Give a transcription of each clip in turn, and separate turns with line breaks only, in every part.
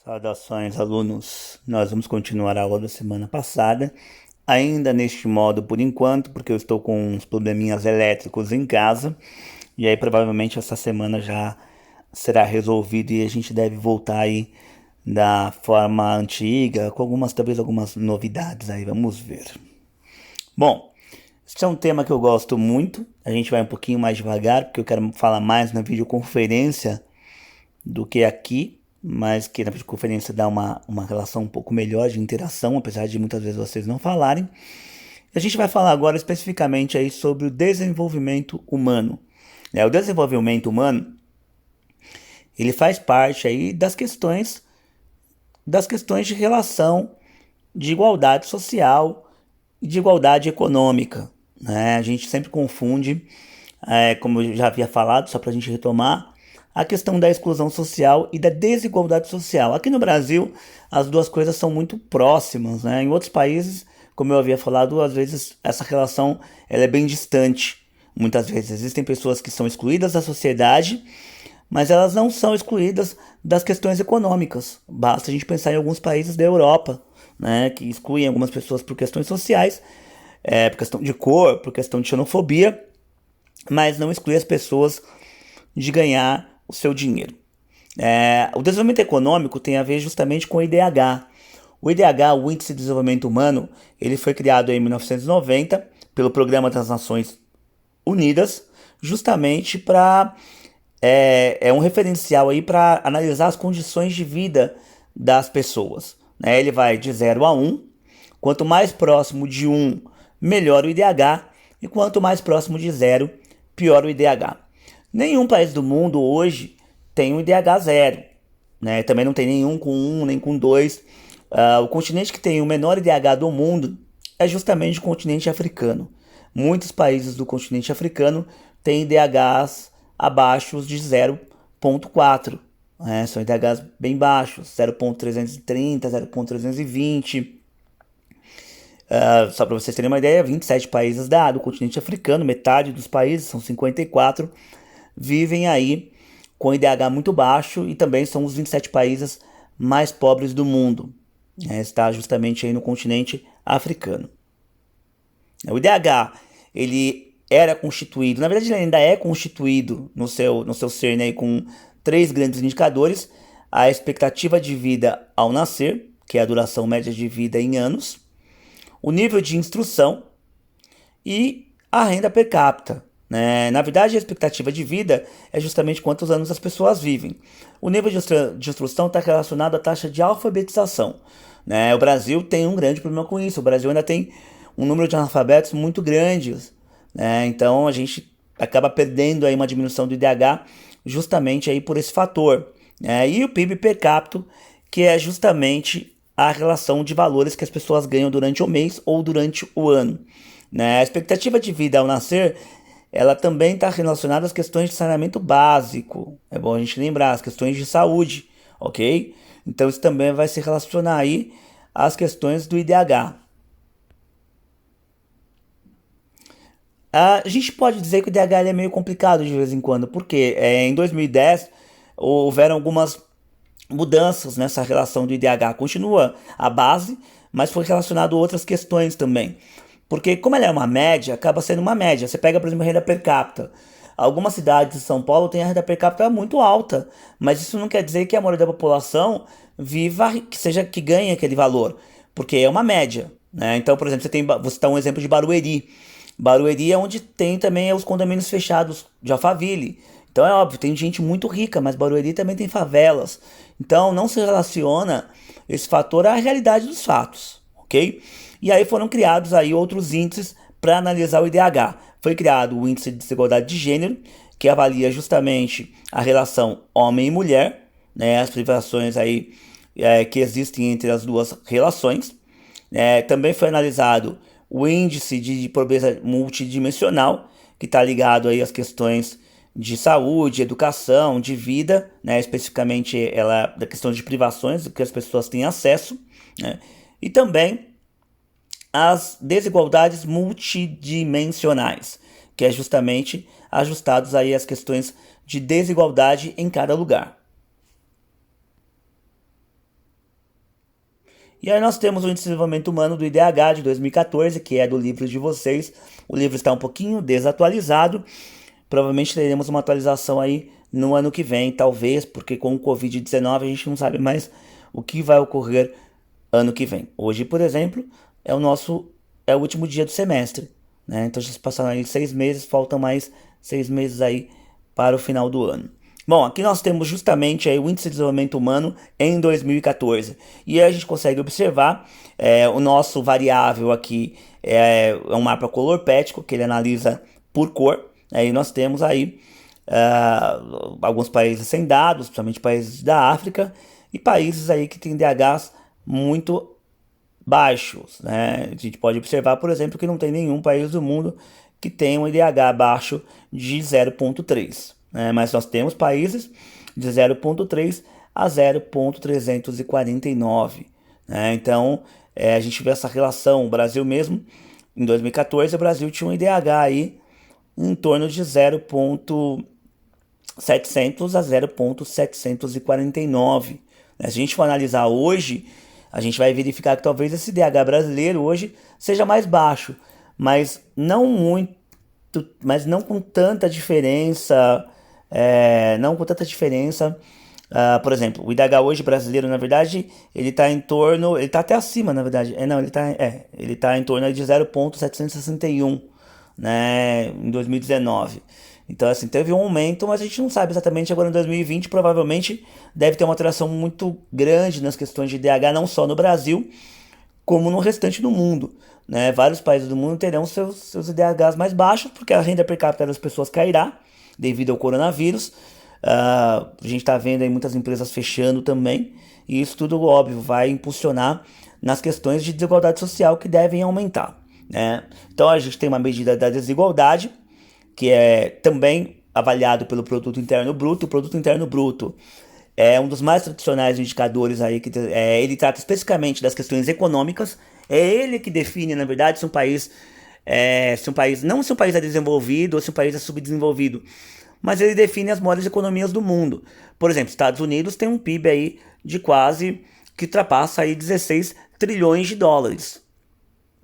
Saudações, alunos. Nós vamos continuar a aula da semana passada, ainda neste modo por enquanto, porque eu estou com uns probleminhas elétricos em casa, e aí provavelmente essa semana já será resolvido e a gente deve voltar aí da forma antiga, com talvez algumas novidades aí, vamos ver. Bom, esse é um tema que eu gosto muito, a gente vai um pouquinho mais devagar, porque eu quero falar mais na videoconferência do que aqui, mas que na videoconferência dá uma relação um pouco melhor de interação, apesar de muitas vezes vocês não falarem. A gente vai falar agora especificamente aí sobre o desenvolvimento humano. O desenvolvimento humano, ele faz parte aí das questões de relação de igualdade social e de igualdade econômica, né? A gente sempre confunde, como eu já havia falado, só para a gente retomar, a questão da exclusão social e da desigualdade social. Aqui no Brasil, as duas coisas são muito próximas, né? Em outros países, como eu havia falado, às vezes essa relação ela é bem distante. Muitas vezes existem pessoas que são excluídas da sociedade, mas elas não são excluídas das questões econômicas. Basta a gente pensar em alguns países da Europa, né, que excluem algumas pessoas por questões sociais, por questão de cor, por questão de xenofobia, mas não exclui as pessoas de ganhar o seu dinheiro. O desenvolvimento econômico tem a ver justamente com o IDH. O IDH, o Índice de Desenvolvimento Humano, ele foi criado em 1990 pelo Programa das Nações Unidas, justamente para um referencial aí para analisar as condições de vida das pessoas. Ele vai de 0 a 1. Quanto mais próximo de 1, melhor o IDH. E quanto mais próximo de 0, pior o IDH. Nenhum país do mundo hoje tem um IDH 0. Também não tem nenhum com 1, nem com 2. O continente que tem o menor IDH do mundo é justamente o continente africano. Muitos países do continente africano têm IDHs abaixo de 0,4. São IDHs bem baixos, 0,330, 0,320. Só para vocês terem uma ideia, 27 países do continente africano, metade dos países, são 54, vivem aí com IDH muito baixo e também são os 27 países mais pobres do mundo. Está justamente aí no continente africano. O IDH, ele era constituído, na verdade ele ainda é constituído no seu cerne aí com 3 grandes indicadores: a expectativa de vida ao nascer, que é a duração média de vida em anos, o nível de instrução e a renda per capita. Na verdade, a expectativa de vida é justamente quantos anos as pessoas vivem. O nível de instrução está relacionado à taxa de alfabetização. O Brasil tem um grande problema com isso. O Brasil ainda tem um número de analfabetos muito grandes. Então a gente acaba perdendo aí uma diminuição do IDH justamente aí por esse fator. E o PIB per capita, que é justamente a relação de valores que as pessoas ganham durante o mês ou durante o ano. A expectativa de vida ao nascer, ela também está relacionada às questões de saneamento básico. É bom a gente lembrar, as questões de saúde, ok? Então isso também vai se relacionar aí às questões do IDH. A gente pode dizer que o IDH é meio complicado de vez em quando, porque em 2010 houveram algumas mudanças nessa relação do IDH. Continua a base, mas foi relacionado a outras questões também. Porque como ela é uma média, acaba sendo uma média. Você pega, por exemplo, a renda per capita. Algumas cidades de São Paulo têm a renda per capita muito alta, mas isso não quer dizer que a maioria da população viva, que ganhe aquele valor, porque é uma média. Então, por exemplo, vou citar um exemplo de Barueri. Barueri é onde tem também os condomínios fechados de Alphaville. Então é óbvio, tem gente muito rica, mas Barueri também tem favelas. Então não se relaciona esse fator à realidade dos fatos, ok? E aí foram criados aí outros índices para analisar o IDH. Foi criado o índice de desigualdade de gênero, que avalia justamente a relação homem e mulher, as privações aí que existem entre as duas relações. Também foi analisado o índice de pobreza multidimensional, que está ligado aí às questões de saúde, educação, de vida, especificamente ela da questão de privações que as pessoas têm acesso, e também as desigualdades multidimensionais, que é justamente ajustados aí às questões de desigualdade em cada lugar. E aí nós temos o Índice de Desenvolvimento Humano do IDH de 2014, que é do livro de vocês. O livro está um pouquinho desatualizado. Provavelmente teremos uma atualização aí no ano que vem, talvez, porque com o Covid-19 a gente não sabe mais o que vai ocorrer ano que vem. Hoje, por exemplo, é o último dia do semestre, né? Então já se passaram aí 6 meses, faltam mais 6 meses aí para o final do ano. Bom, aqui nós temos justamente aí o Índice de Desenvolvimento Humano em 2014. E aí a gente consegue observar o nosso variável aqui é um mapa colorpético, que ele analisa por cor. Aí nós temos aí alguns países sem dados, principalmente países da África, e países aí que têm DHs muito baixos, né? A gente pode observar, por exemplo, que não tem nenhum país do mundo que tenha um IDH abaixo de 0,3, né? Mas nós temos países de 0,3 a 0,349, né? Então, a gente vê essa relação. O Brasil mesmo, em 2014, o Brasil tinha um IDH aí em torno de 0,700 a 0,749. Se a gente for analisar hoje, a gente vai verificar que talvez esse DH brasileiro hoje seja mais baixo, mas não muito, mas não com tanta diferença, não com tanta diferença. Por exemplo, o IDH hoje brasileiro, na verdade, ele está em torno, ele está até acima, na verdade, ele tá em torno de 0,761, né, em 2019. Então, assim, teve um aumento, mas a gente não sabe exatamente agora em 2020. Provavelmente deve ter uma alteração muito grande nas questões de IDH, não só no Brasil, como no restante do mundo, né? Vários países do mundo terão seus IDHs mais baixos, porque a renda per capita das pessoas cairá devido ao coronavírus. A gente está vendo aí muitas empresas fechando também, e isso tudo, óbvio, vai impulsionar nas questões de desigualdade social que devem aumentar, né? Então a gente tem uma medida da desigualdade, que é também avaliado pelo Produto Interno Bruto. O Produto Interno Bruto é um dos mais tradicionais indicadores aí, ele trata especificamente das questões econômicas. É ele que define, na verdade, se um país é desenvolvido ou se um país é subdesenvolvido, mas ele define as maiores economias do mundo. Por exemplo, Estados Unidos tem um PIB aí de quase, que ultrapassa aí 16 trilhões de dólares,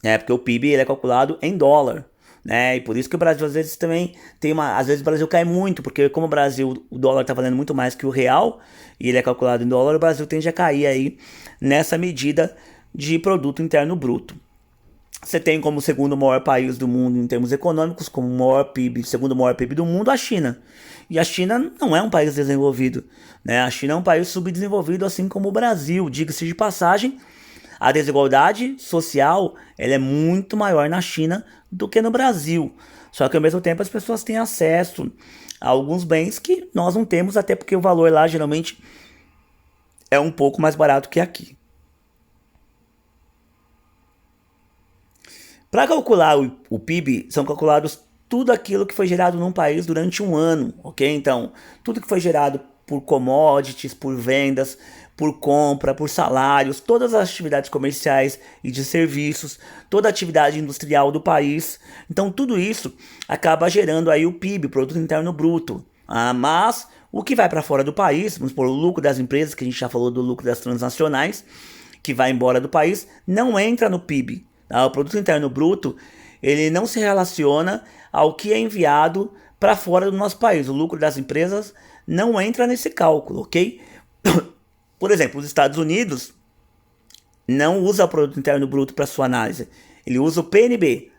né? Porque o PIB ele é calculado em dólar, né? E por isso que o Brasil às vezes também às vezes o Brasil cai muito, porque como o Brasil, o dólar está valendo muito mais que o real, e ele é calculado em dólar, o Brasil tende a cair aí nessa medida de produto interno bruto. Você tem como segundo maior país do mundo em termos econômicos, como maior PIB, segundo maior PIB do mundo, a China. E a China não é um país desenvolvido, né? A China é um país subdesenvolvido, assim como o Brasil. Diga-se de passagem, a desigualdade social ela é muito maior na China do que no Brasil. Só que ao mesmo tempo as pessoas têm acesso a alguns bens que nós não temos, até porque o valor lá geralmente é um pouco mais barato que aqui. Para calcular o PIB, são calculados tudo aquilo que foi gerado num país durante um ano, ok? Então, tudo que foi gerado por commodities, por vendas, por compra, por salários, todas as atividades comerciais e de serviços, toda a atividade industrial do país. Então, tudo isso acaba gerando aí o PIB, Produto Interno Bruto. Mas o que vai para fora do país, vamos supor, o lucro das empresas, que a gente já falou do lucro das transnacionais, que vai embora do país, não entra no PIB. O Produto Interno Bruto, ele não se relaciona ao que é enviado para fora do nosso país. O lucro das empresas não entra nesse cálculo, ok? Por exemplo, os Estados Unidos não usa o Produto Interno Bruto para sua análise. Ele usa o PNB,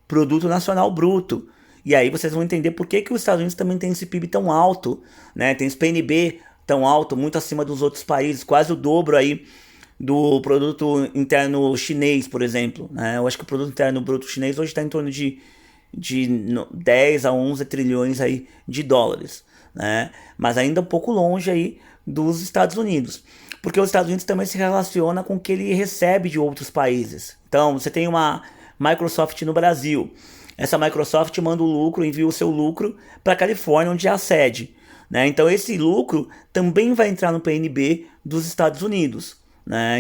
Produto Nacional Bruto. E aí vocês vão entender por que os Estados Unidos também tem esse PIB tão alto, né? Tem esse PNB tão alto, muito acima dos outros países, quase o dobro aí do produto interno chinês, por exemplo, né? Eu acho que o produto interno bruto chinês hoje está em torno de 10 a 11 trilhões aí de dólares, né? Mas ainda um pouco longe aí dos Estados Unidos, porque os Estados Unidos também se relaciona com o que ele recebe de outros países. Então, você tem uma Microsoft no Brasil. Essa Microsoft manda o lucro, envia o seu lucro para a Califórnia, onde é a sede, né? Então, esse lucro também vai entrar no PNB dos Estados Unidos.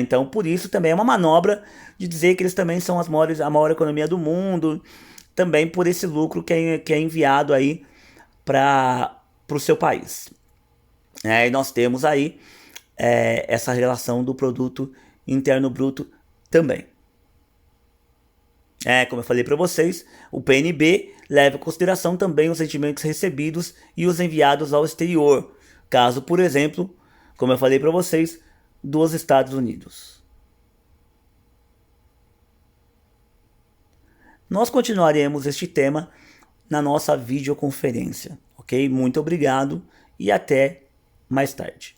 Então, por isso também é uma manobra de dizer que eles também são a maior economia do mundo, também por esse lucro que é enviado aí para o seu país. E nós temos aí essa relação do produto interno bruto também. Como eu falei para vocês, o PNB leva em consideração também os rendimentos recebidos e os enviados ao exterior, caso, por exemplo, como eu falei para vocês, dos Estados Unidos. Nós continuaremos este tema na nossa videoconferência, ok? Muito obrigado e até mais tarde.